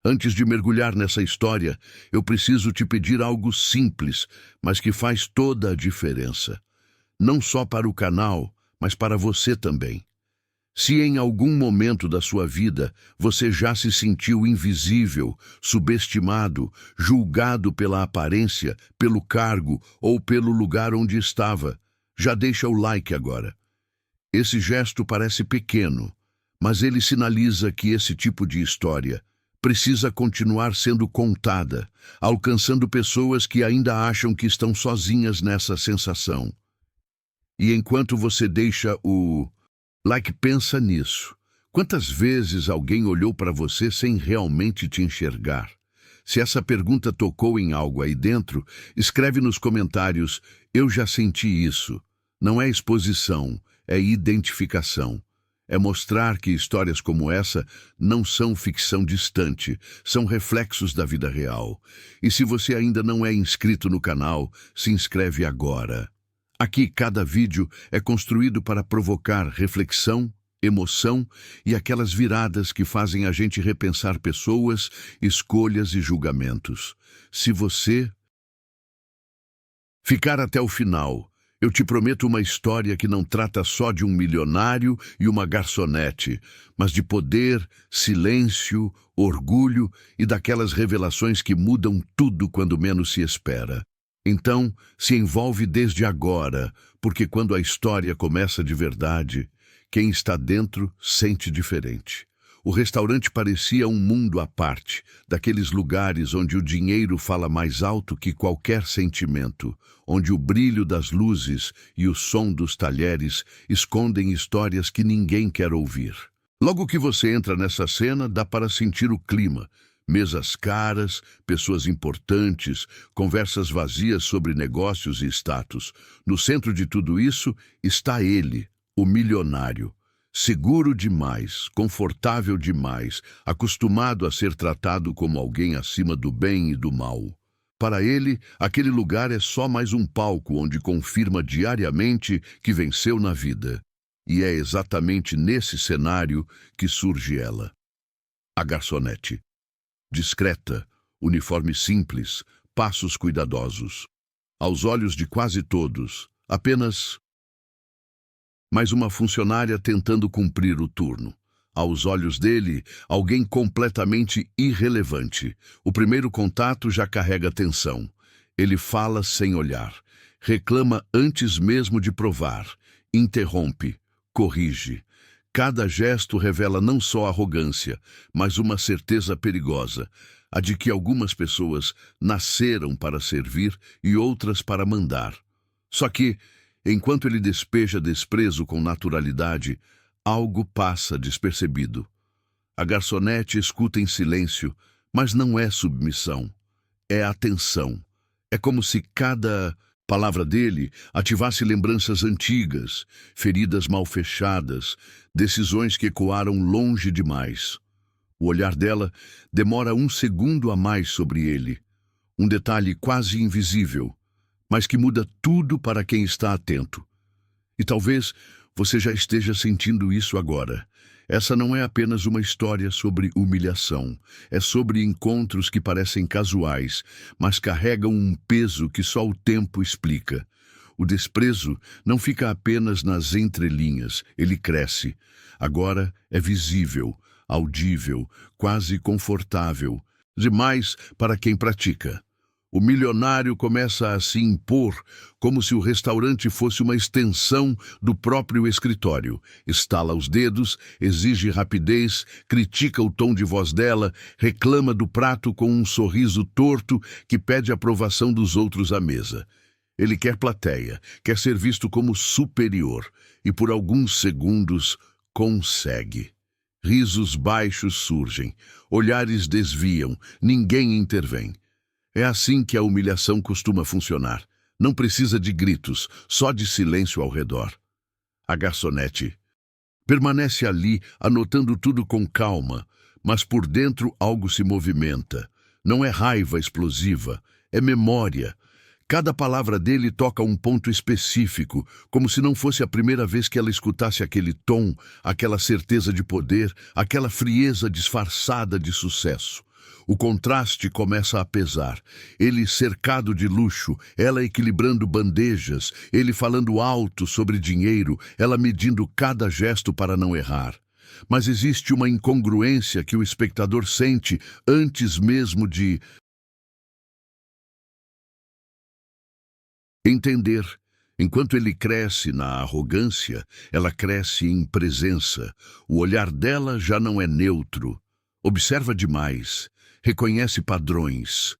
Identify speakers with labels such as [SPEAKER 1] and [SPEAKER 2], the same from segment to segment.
[SPEAKER 1] Antes de mergulhar nessa história, eu preciso te pedir algo simples, mas que faz toda a diferença. Não só para o canal, mas para você também. Se em algum momento da sua vida você já se sentiu invisível, subestimado, julgado pela aparência, pelo cargo ou pelo lugar onde estava, já deixa o like agora. Esse gesto parece pequeno, mas ele sinaliza que esse tipo de história precisa continuar sendo contada, alcançando pessoas que ainda acham que estão sozinhas nessa sensação. E enquanto você deixa o like, pensa nisso. Quantas vezes alguém olhou para você sem realmente te enxergar? Se essa pergunta tocou em algo aí dentro, escreve nos comentários: eu já senti isso. Não é exposição, é identificação. É mostrar que histórias como essa não são ficção distante, são reflexos da vida real. E se você ainda não é inscrito no canal, se inscreve agora. Aqui, cada vídeo é construído para provocar reflexão, emoção e aquelas viradas que fazem a gente repensar pessoas, escolhas e julgamentos. Se você ficar até o final, eu te prometo uma história que não trata só de um milionário e uma garçonete, mas de poder, silêncio, orgulho e daquelas revelações que mudam tudo quando menos se espera. Então, se envolve desde agora, porque quando a história começa de verdade, quem está dentro sente diferente. O restaurante parecia um mundo à parte, daqueles lugares onde o dinheiro fala mais alto que qualquer sentimento, onde o brilho das luzes e o som dos talheres escondem histórias que ninguém quer ouvir. Logo que você entra nessa cena, dá para sentir o clima. Mesas caras, pessoas importantes, conversas vazias sobre negócios e status. No centro de tudo isso está ele, o milionário. Seguro demais, confortável demais, acostumado a ser tratado como alguém acima do bem e do mal. Para ele, aquele lugar é só mais um palco onde confirma diariamente que venceu na vida. E é exatamente nesse cenário que surge ela, a garçonete. Discreta, uniforme simples, passos cuidadosos. Aos olhos de quase todos, apenas mais uma funcionária tentando cumprir o turno. Aos olhos dele, alguém completamente irrelevante. O primeiro contato já carrega tensão. Ele fala sem olhar, reclama antes mesmo de provar, interrompe, corrige. Cada gesto revela não só arrogância, mas uma certeza perigosa, a de que algumas pessoas nasceram para servir e outras para mandar. Só que, enquanto ele despeja desprezo com naturalidade, algo passa despercebido. A garçonete escuta em silêncio, mas não é submissão, é atenção. É como se cada palavra dele ativasse lembranças antigas, feridas mal fechadas, decisões que ecoaram longe demais. O olhar dela demora um segundo a mais sobre ele, um detalhe quase invisível, mas que muda tudo para quem está atento. E talvez você já esteja sentindo isso agora. Essa não é apenas uma história sobre humilhação. É sobre encontros que parecem casuais, mas carregam um peso que só o tempo explica. O desprezo não fica apenas nas entrelinhas, ele cresce. Agora é visível, audível, quase confortável, demais para quem pratica. O milionário começa a se impor, como se o restaurante fosse uma extensão do próprio escritório. Estala os dedos, exige rapidez, critica o tom de voz dela, reclama do prato com um sorriso torto que pede aprovação dos outros à mesa. Ele quer plateia, quer ser visto como superior, e por alguns segundos consegue. Risos baixos surgem, olhares desviam, ninguém intervém. É assim que a humilhação costuma funcionar. Não precisa de gritos, só de silêncio ao redor. A garçonete permanece ali, anotando tudo com calma, mas por dentro algo se movimenta. Não é raiva explosiva, é memória. Cada palavra dele toca um ponto específico, como se não fosse a primeira vez que ela escutasse aquele tom, aquela certeza de poder, aquela frieza disfarçada de sucesso. O contraste começa a pesar. Ele cercado de luxo, ela equilibrando bandejas, ele falando alto sobre dinheiro, ela medindo cada gesto para não errar. Mas existe uma incongruência que o espectador sente antes mesmo de entender. Enquanto ele cresce na arrogância, ela cresce em presença. O olhar dela já não é neutro. Observa demais, reconhece padrões.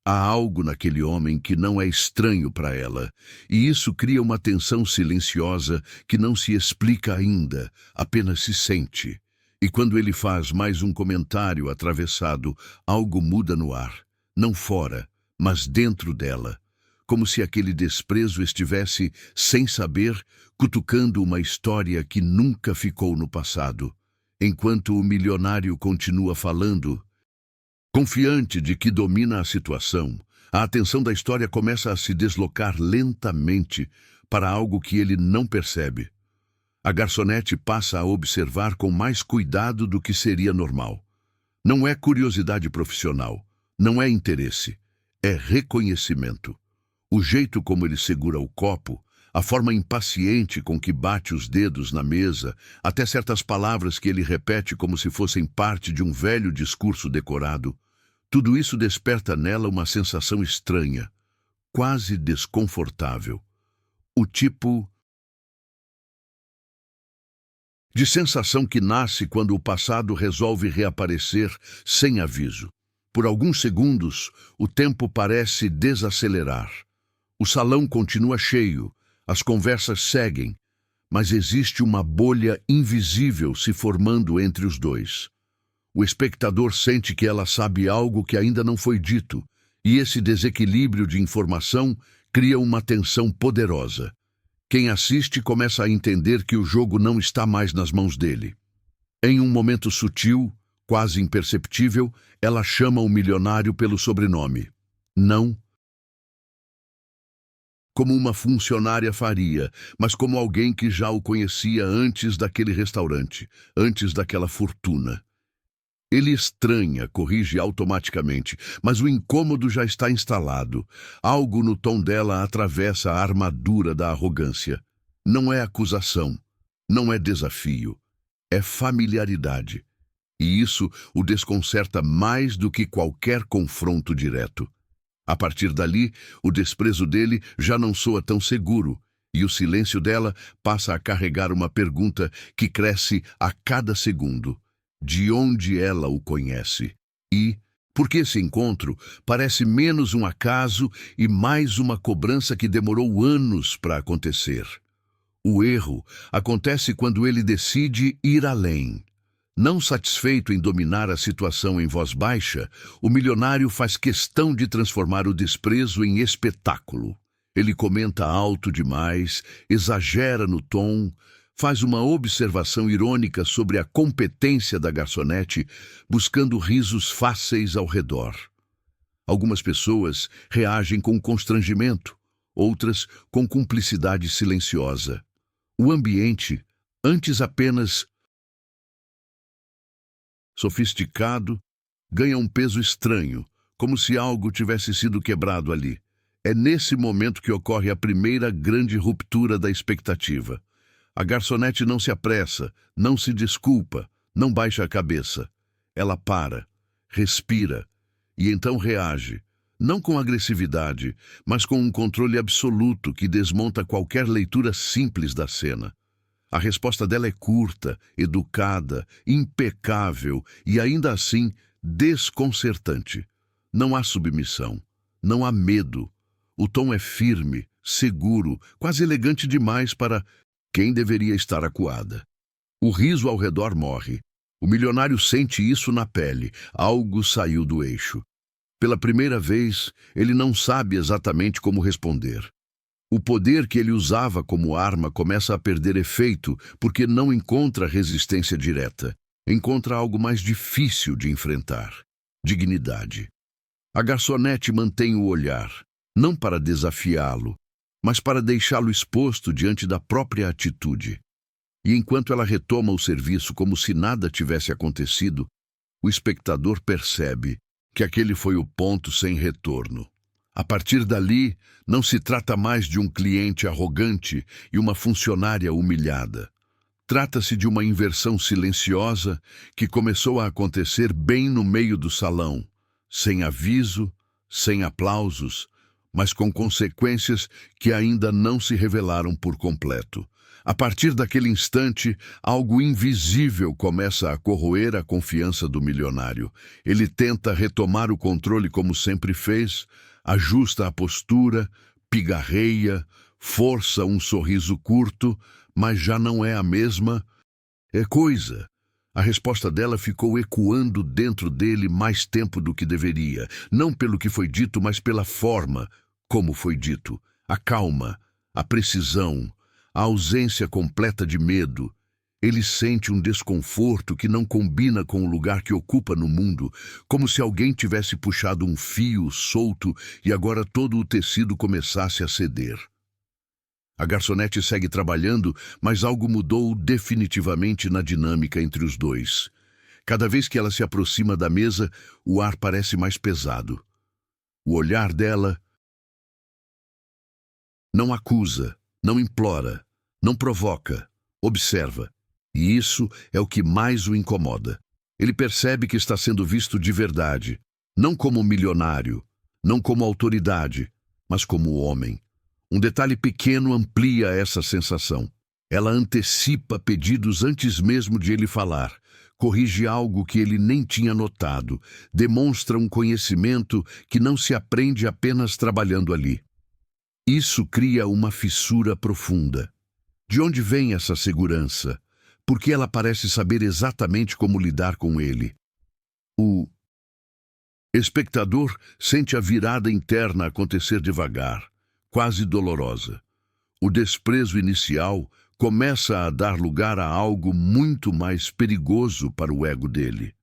[SPEAKER 1] Há algo naquele homem que não é estranho para ela, e isso cria uma tensão silenciosa que não se explica ainda, apenas se sente. E quando ele faz mais um comentário atravessado, algo muda no ar, não fora, mas dentro dela. Como se aquele desprezo estivesse, sem saber, cutucando uma história que nunca ficou no passado. Enquanto o milionário continua falando, confiante de que domina a situação, a atenção da história começa a se deslocar lentamente para algo que ele não percebe. A garçonete passa a observar com mais cuidado do que seria normal. Não é curiosidade profissional, não é interesse, é reconhecimento. O jeito como ele segura o copo, a forma impaciente com que bate os dedos na mesa, até certas palavras que ele repete como se fossem parte de um velho discurso decorado, tudo isso desperta nela uma sensação estranha, quase desconfortável. O tipo de sensação que nasce quando o passado resolve reaparecer sem aviso. Por alguns segundos, o tempo parece desacelerar. O salão continua cheio, as conversas seguem, mas existe uma bolha invisível se formando entre os dois. O espectador sente que ela sabe algo que ainda não foi dito, e esse desequilíbrio de informação cria uma tensão poderosa. Quem assiste começa a entender que o jogo não está mais nas mãos dele. Em um momento sutil, quase imperceptível, ela chama o milionário pelo sobrenome. Não como uma funcionária faria, mas como alguém que já o conhecia antes daquele restaurante, antes daquela fortuna. Ele estranha, corrige automaticamente, mas o incômodo já está instalado. Algo no tom dela atravessa a armadura da arrogância. Não é acusação, não é desafio, é familiaridade. E isso o desconcerta mais do que qualquer confronto direto. A partir dali, o desprezo dele já não soa tão seguro, e o silêncio dela passa a carregar uma pergunta que cresce a cada segundo. De onde ela o conhece? E, por que esse encontro parece menos um acaso e mais uma cobrança que demorou anos para acontecer? O erro acontece quando ele decide ir além. Não satisfeito em dominar a situação em voz baixa, o milionário faz questão de transformar o desprezo em espetáculo. Ele comenta alto demais, exagera no tom, faz uma observação irônica sobre a competência da garçonete, buscando risos fáceis ao redor. Algumas pessoas reagem com constrangimento, outras com cumplicidade silenciosa. O ambiente, antes apenas sofisticado, ganha um peso estranho, como se algo tivesse sido quebrado ali. É nesse momento que ocorre a primeira grande ruptura da expectativa. A garçonete não se apressa, não se desculpa, não baixa a cabeça. Ela para, respira e então reage, não com agressividade, mas com um controle absoluto que desmonta qualquer leitura simples da cena. A resposta dela é curta, educada, impecável e ainda assim desconcertante. Não há submissão, não há medo. O tom é firme, seguro, quase elegante demais para quem deveria estar acuada. O riso ao redor morre. O milionário sente isso na pele. Algo saiu do eixo. Pela primeira vez, ele não sabe exatamente como responder. O poder que ele usava como arma começa a perder efeito porque não encontra resistência direta. Encontra algo mais difícil de enfrentar: dignidade. A garçonete mantém o olhar, não para desafiá-lo, mas para deixá-lo exposto diante da própria atitude. E enquanto ela retoma o serviço como se nada tivesse acontecido, o espectador percebe que aquele foi o ponto sem retorno. A partir dali, não se trata mais de um cliente arrogante e uma funcionária humilhada. Trata-se de uma inversão silenciosa que começou a acontecer bem no meio do salão, sem aviso, sem aplausos, mas com consequências que ainda não se revelaram por completo. A partir daquele instante, algo invisível começa a corroer a confiança do milionário. Ele tenta retomar o controle como sempre fez, ajusta a postura, pigarreia, força um sorriso curto, mas já não é a mesma coisa. A resposta dela ficou ecoando dentro dele mais tempo do que deveria, não pelo que foi dito, mas pela forma como foi dito. A calma, a precisão, a ausência completa de medo. Ele sente um desconforto que não combina com o lugar que ocupa no mundo, como se alguém tivesse puxado um fio solto e agora todo o tecido começasse a ceder. A garçonete segue trabalhando, mas algo mudou definitivamente na dinâmica entre os dois. Cada vez que ela se aproxima da mesa, o ar parece mais pesado. O olhar dela não acusa, não implora, não provoca, observa. E isso é o que mais o incomoda. Ele percebe que está sendo visto de verdade, não como milionário, não como autoridade, mas como homem. Um detalhe pequeno amplia essa sensação. Ela antecipa pedidos antes mesmo de ele falar, corrige algo que ele nem tinha notado, demonstra um conhecimento que não se aprende apenas trabalhando ali. Isso cria uma fissura profunda. De onde vem essa segurança? Por que ela parece saber exatamente como lidar com ele? O espectador sente a virada interna acontecer devagar, quase dolorosa. O desprezo inicial começa a dar lugar a algo muito mais perigoso para o ego dele: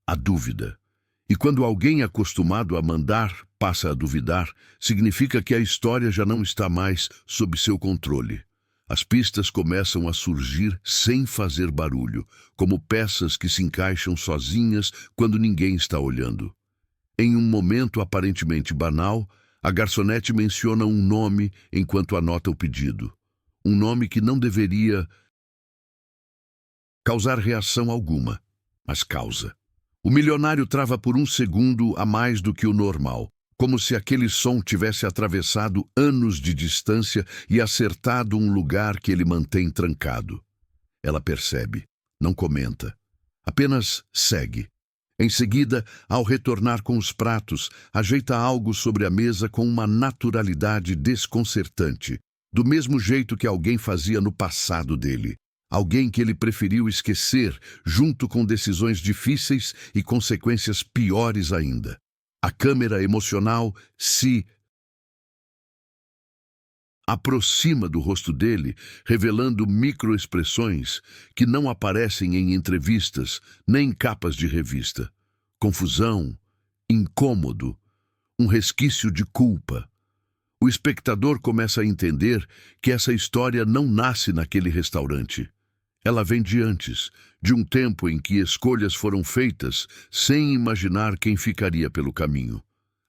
[SPEAKER 1] a dúvida. E quando alguém acostumado a mandar passa a duvidar, significa que a história já não está mais sob seu controle. As pistas começam a surgir sem fazer barulho, como peças que se encaixam sozinhas quando ninguém está olhando. Em um momento aparentemente banal, a garçonete menciona um nome enquanto anota o pedido. Um nome que não deveria causar reação alguma, mas causa. O milionário trava por um segundo a mais do que o normal, como se aquele som tivesse atravessado anos de distância e acertado um lugar que ele mantém trancado. Ela percebe, não comenta, apenas segue. Em seguida, ao retornar com os pratos, ajeita algo sobre a mesa com uma naturalidade desconcertante, do mesmo jeito que alguém fazia no passado dele. Alguém que ele preferiu esquecer, junto com decisões difíceis e consequências piores ainda. A câmera emocional se aproxima do rosto dele, revelando microexpressões que não aparecem em entrevistas nem em capas de revista. Confusão, incômodo, um resquício de culpa. O espectador começa a entender que essa história não nasce naquele restaurante. Ela vem de antes, de um tempo em que escolhas foram feitas sem imaginar quem ficaria pelo caminho.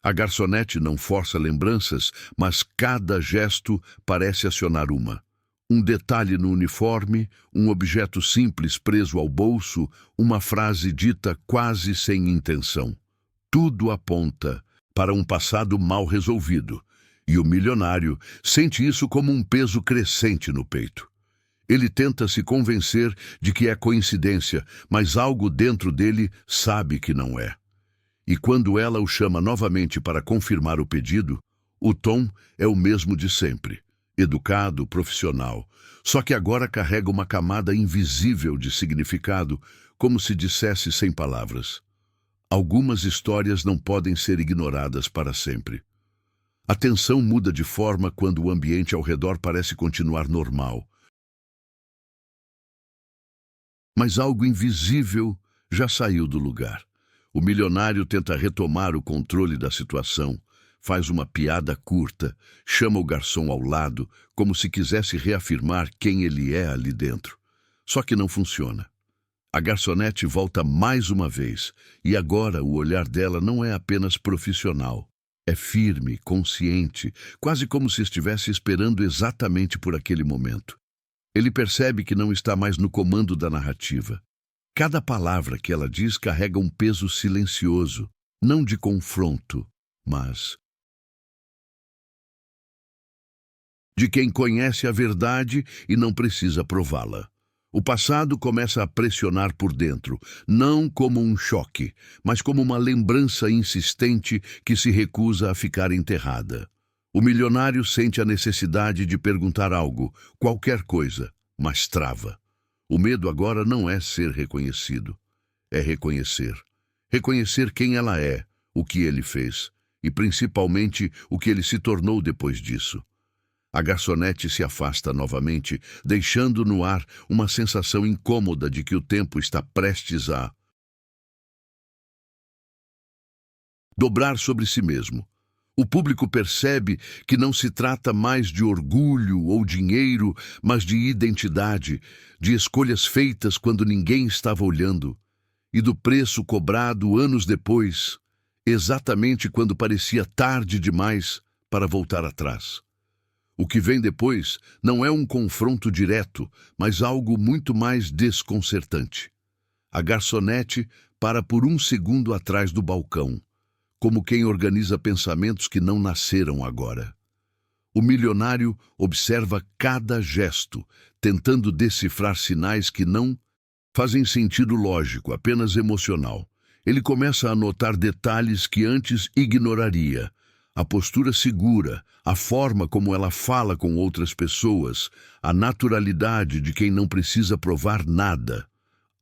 [SPEAKER 1] A garçonete não força lembranças, mas cada gesto parece acionar uma. Um detalhe no uniforme, um objeto simples preso ao bolso, uma frase dita quase sem intenção. Tudo aponta para um passado mal resolvido, e o milionário sente isso como um peso crescente no peito. Ele tenta se convencer de que é coincidência, mas algo dentro dele sabe que não é. E quando ela o chama novamente para confirmar o pedido, o tom é o mesmo de sempre, educado, profissional, só que agora carrega uma camada invisível de significado, como se dissesse sem palavras. Algumas histórias não podem ser ignoradas para sempre. A tensão muda de forma quando o ambiente ao redor parece continuar normal. Mas algo invisível já saiu do lugar. O milionário tenta retomar o controle da situação, faz uma piada curta, chama o garçom ao lado, como se quisesse reafirmar quem ele é ali dentro. Só que não funciona. A garçonete volta mais uma vez, e agora o olhar dela não é apenas profissional. É firme, consciente, quase como se estivesse esperando exatamente por aquele momento. Ele percebe que não está mais no comando da narrativa. Cada palavra que ela diz carrega um peso silencioso, não de confronto, mas de quem conhece a verdade e não precisa prová-la. O passado começa a pressionar por dentro, não como um choque, mas como uma lembrança insistente que se recusa a ficar enterrada. O milionário sente a necessidade de perguntar algo, qualquer coisa, mas trava. O medo agora não é ser reconhecido, é reconhecer. Reconhecer quem ela é, o que ele fez, e principalmente o que ele se tornou depois disso. A garçonete se afasta novamente, deixando no ar uma sensação incômoda de que o tempo está prestes a dobrar sobre si mesmo. O público percebe que não se trata mais de orgulho ou dinheiro, mas de identidade, de escolhas feitas quando ninguém estava olhando, e do preço cobrado anos depois, exatamente quando parecia tarde demais para voltar atrás. O que vem depois não é um confronto direto, mas algo muito mais desconcertante. A garçonete para por um segundo atrás do balcão, como quem organiza pensamentos que não nasceram agora. O milionário observa cada gesto, tentando decifrar sinais que não fazem sentido lógico, apenas emocional. Ele começa a notar detalhes que antes ignoraria. A postura segura, a forma como ela fala com outras pessoas, a naturalidade de quem não precisa provar nada.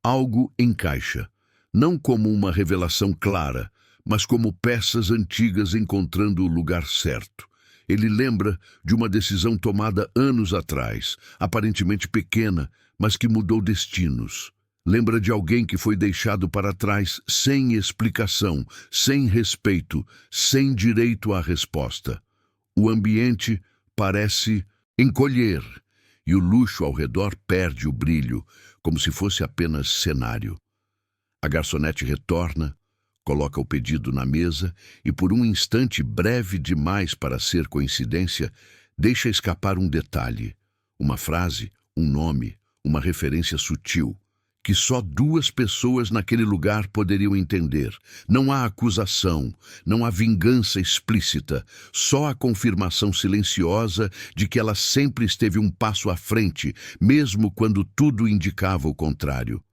[SPEAKER 1] Algo encaixa, não como uma revelação clara, mas como peças antigas encontrando o lugar certo. Ele lembra de uma decisão tomada anos atrás, aparentemente pequena, mas que mudou destinos. Lembra de alguém que foi deixado para trás sem explicação, sem respeito, sem direito à resposta. O ambiente parece encolher e o luxo ao redor perde o brilho, como se fosse apenas cenário. A garçonete retorna, coloca o pedido na mesa e, por um instante breve demais para ser coincidência, deixa escapar um detalhe, uma frase, um nome, uma referência sutil, que só duas pessoas naquele lugar poderiam entender. Não há acusação, não há vingança explícita, só a confirmação silenciosa de que ela sempre esteve um passo à frente, mesmo quando tudo indicava o contrário.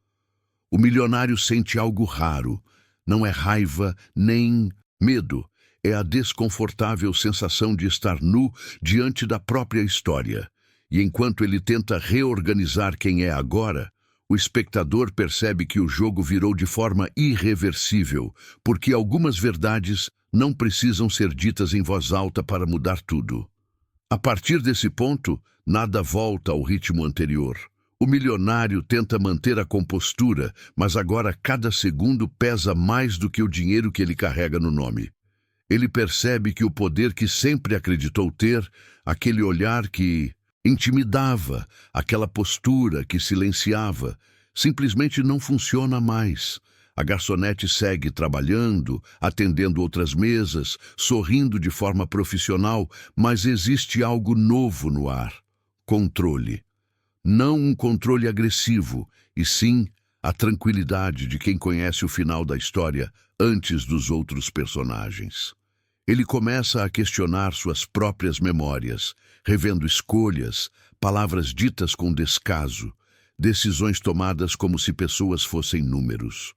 [SPEAKER 1] O milionário sente algo raro. Não é raiva nem medo, é a desconfortável sensação de estar nu diante da própria história. E enquanto ele tenta reorganizar quem é agora, o espectador percebe que o jogo virou de forma irreversível, porque algumas verdades não precisam ser ditas em voz alta para mudar tudo. A partir desse ponto, nada volta ao ritmo anterior. O milionário tenta manter a compostura, mas agora cada segundo pesa mais do que o dinheiro que ele carrega no nome. Ele percebe que o poder que sempre acreditou ter, aquele olhar que intimidava, aquela postura que silenciava, simplesmente não funciona mais. A garçonete segue trabalhando, atendendo outras mesas, sorrindo de forma profissional, mas existe algo novo no ar: controle. Não um controle agressivo, e sim a tranquilidade de quem conhece o final da história antes dos outros personagens. Ele começa a questionar suas próprias memórias, revendo escolhas, palavras ditas com descaso, decisões tomadas como se pessoas fossem números.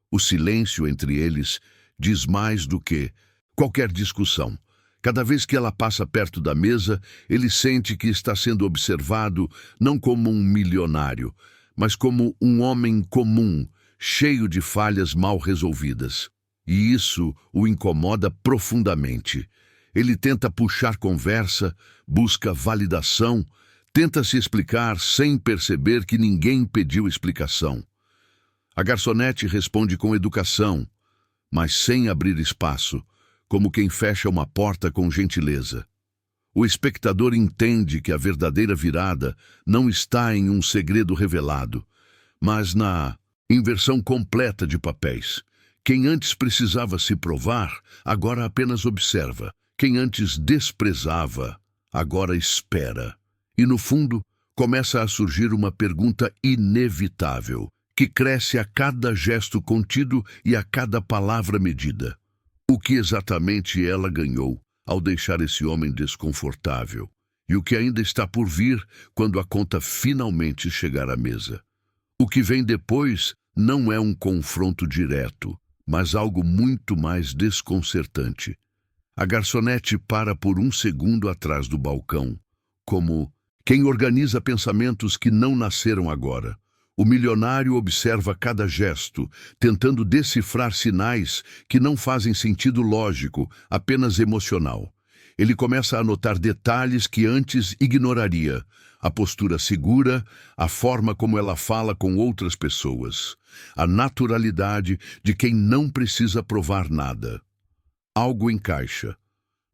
[SPEAKER 1] O silêncio entre eles diz mais do que qualquer discussão. Cada vez que ela passa perto da mesa, ele sente que está sendo observado não como um milionário, mas como um homem comum, cheio de falhas mal resolvidas. E isso o incomoda profundamente. Ele tenta puxar conversa, busca validação, tenta se explicar sem perceber que ninguém pediu explicação. A garçonete responde com educação, mas sem abrir espaço, como quem fecha uma porta com gentileza. O espectador entende que a verdadeira virada não está em um segredo revelado, mas na Inversão completa de papéis. Quem antes precisava se provar, agora apenas observa. Quem antes desprezava, agora espera. E no fundo, começa a surgir uma pergunta inevitável, que cresce a cada gesto contido e a cada palavra medida. O que exatamente ela ganhou ao deixar esse homem desconfortável? E o que ainda está por vir quando a conta finalmente chegar à mesa? O que vem depois não é um confronto direto, mas algo muito mais desconcertante. A garçonete para por um segundo atrás do balcão, como quem organiza pensamentos que não nasceram agora. O milionário observa cada gesto, tentando decifrar sinais que não fazem sentido lógico, apenas emocional. Ele começa a notar detalhes que antes ignoraria. A postura segura, a forma como ela fala com outras pessoas, a naturalidade de quem não precisa provar nada. Algo encaixa,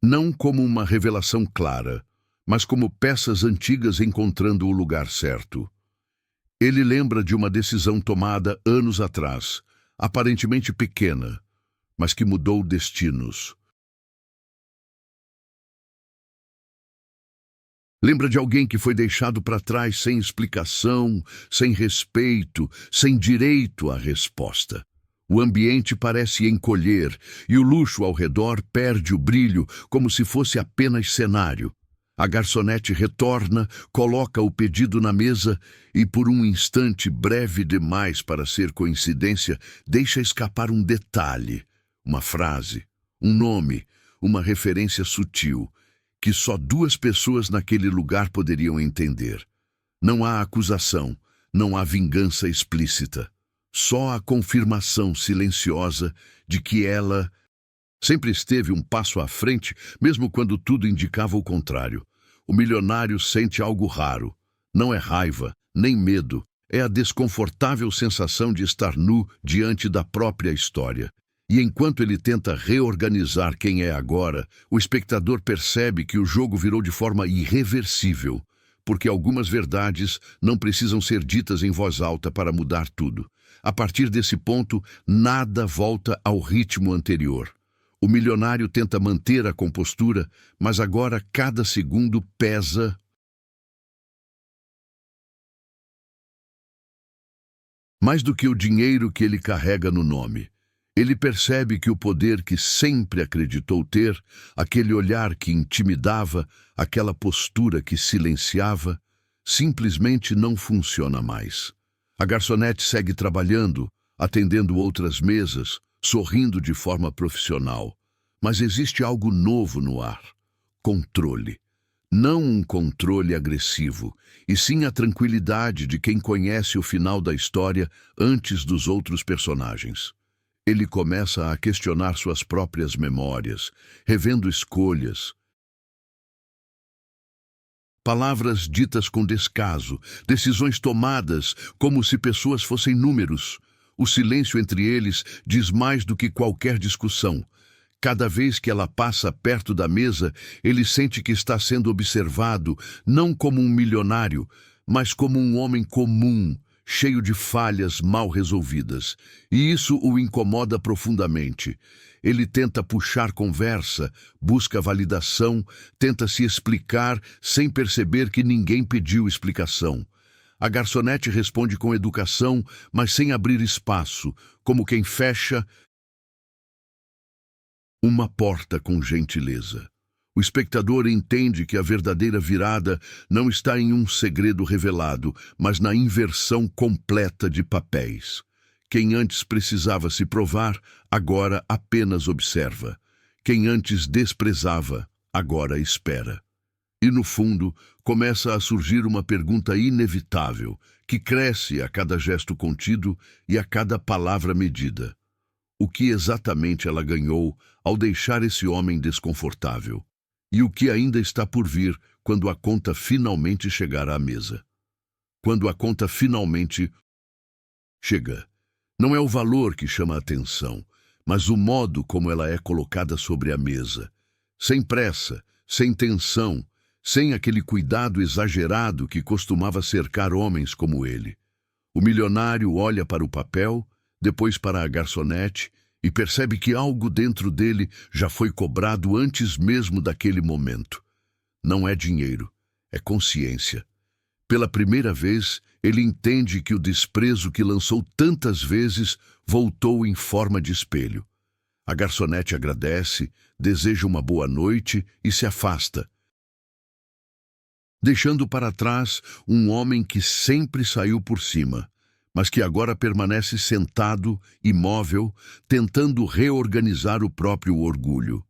[SPEAKER 1] não como uma revelação clara, mas como peças antigas encontrando o lugar certo. Ele lembra de uma decisão tomada anos atrás, aparentemente pequena, mas que mudou destinos. Lembra de alguém que foi deixado para trás sem explicação, sem respeito, sem direito à resposta. O ambiente parece encolher e o luxo ao redor perde o brilho, como se fosse apenas cenário. A garçonete retorna, coloca o pedido na mesa e, por um instante breve demais para ser coincidência, deixa escapar um detalhe, uma frase, um nome, uma referência sutil, que só duas pessoas naquele lugar poderiam entender. Não há acusação, não há vingança explícita. Só a confirmação silenciosa de que ela sempre esteve um passo à frente, mesmo quando tudo indicava o contrário. O milionário sente algo raro. Não é raiva, nem medo. É a desconfortável sensação de estar nu diante da própria história. E enquanto ele tenta reorganizar quem é agora, o espectador percebe que o jogo virou de forma irreversível, porque algumas verdades não precisam ser ditas em voz alta para mudar tudo. A partir desse ponto, nada volta ao ritmo anterior. O milionário tenta manter a compostura, mas agora cada segundo pesa. Mais do que o dinheiro que ele carrega no nome. Ele percebe que o poder que sempre acreditou ter, aquele olhar que intimidava, aquela postura que silenciava, simplesmente não funciona mais. A garçonete segue trabalhando, atendendo outras mesas, sorrindo de forma profissional. Mas existe algo novo no ar: controle. Não um controle agressivo, e sim a tranquilidade de quem conhece o final da história antes dos outros personagens. Ele começa a questionar suas próprias memórias, revendo escolhas. Palavras ditas com descaso, decisões tomadas como se pessoas fossem números. O silêncio entre eles diz mais do que qualquer discussão. Cada vez que ela passa perto da mesa, ele sente que está sendo observado, não como um milionário, mas como um homem comum, cheio de falhas mal resolvidas. E isso o incomoda profundamente. Ele tenta puxar conversa, busca validação, tenta se explicar sem perceber que ninguém pediu explicação. A garçonete responde com educação, mas sem abrir espaço, como quem fecha uma porta com gentileza. O espectador entende que a verdadeira virada não está em um segredo revelado, mas na inversão completa de papéis. Quem antes precisava se provar, agora apenas observa. Quem antes desprezava, agora espera. E no fundo, começa a surgir uma pergunta inevitável, que cresce a cada gesto contido e a cada palavra medida. O que exatamente ela ganhou ao deixar esse homem desconfortável? E o que ainda está por vir quando a conta finalmente chegar à mesa? Quando a conta finalmente chega, não é o valor que chama a atenção, mas o modo como ela é colocada sobre a mesa. Sem pressa, sem tensão, sem aquele cuidado exagerado que costumava cercar homens como ele. O milionário olha para o papel, depois para a garçonete e percebe que algo dentro dele já foi cobrado antes mesmo daquele momento. Não é dinheiro, é consciência. Pela primeira vez, ele entende que o desprezo que lançou tantas vezes voltou em forma de espelho. A garçonete agradece, deseja uma boa noite e se afasta, deixando para trás um homem que sempre saiu por cima, mas que agora permanece sentado, imóvel, tentando reorganizar o próprio orgulho.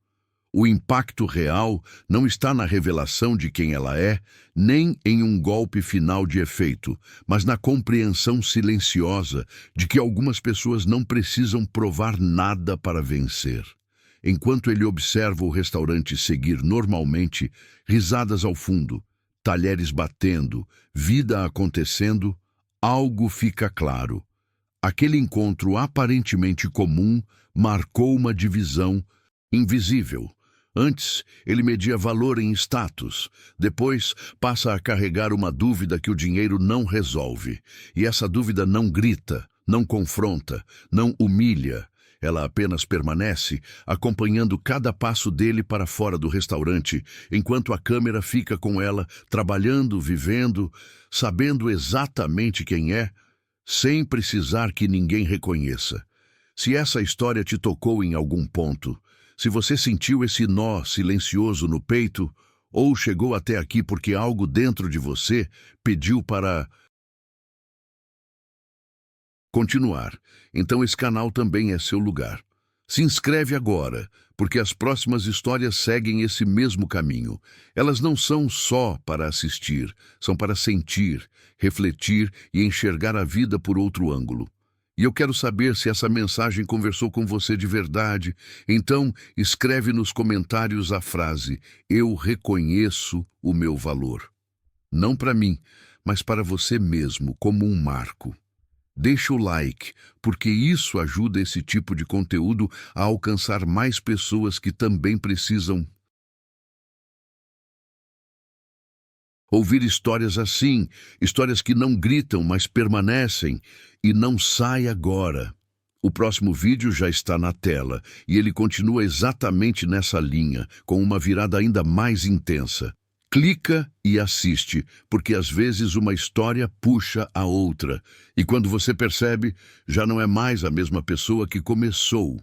[SPEAKER 1] O impacto real não está na revelação de quem ela é, nem em um golpe final de efeito, mas na compreensão silenciosa de que algumas pessoas não precisam provar nada para vencer. Enquanto ele observa o restaurante seguir normalmente, risadas ao fundo, talheres batendo, vida acontecendo, algo fica claro. Aquele encontro aparentemente comum marcou uma divisão invisível. Antes, ele media valor em status. Depois, passa a carregar uma dúvida que o dinheiro não resolve. E essa dúvida não grita, não confronta, não humilha. Ela apenas permanece, acompanhando cada passo dele para fora do restaurante, enquanto a câmera fica com ela, trabalhando, vivendo, sabendo exatamente quem é, sem precisar que ninguém reconheça. Se essa história te tocou em algum ponto, se você sentiu esse nó silencioso no peito, ou chegou até aqui porque algo dentro de você pediu para continuar, então esse canal também é seu lugar. Se inscreve agora, porque as próximas histórias seguem esse mesmo caminho. Elas não são só para assistir, são para sentir, refletir e enxergar a vida por outro ângulo. E eu quero saber se essa mensagem conversou com você de verdade. Então, escreve nos comentários a frase: "Eu reconheço o meu valor". Não para mim, mas para você mesmo, como um marco. Deixa o like, porque isso ajuda esse tipo de conteúdo a alcançar mais pessoas que também precisam ouvir histórias assim, histórias que não gritam, mas permanecem. E não sai agora. O próximo vídeo já está na tela, e ele continua exatamente nessa linha, com uma virada ainda mais intensa. Clica e assiste, porque às vezes uma história puxa a outra, e quando você percebe, já não é mais a mesma pessoa que começou.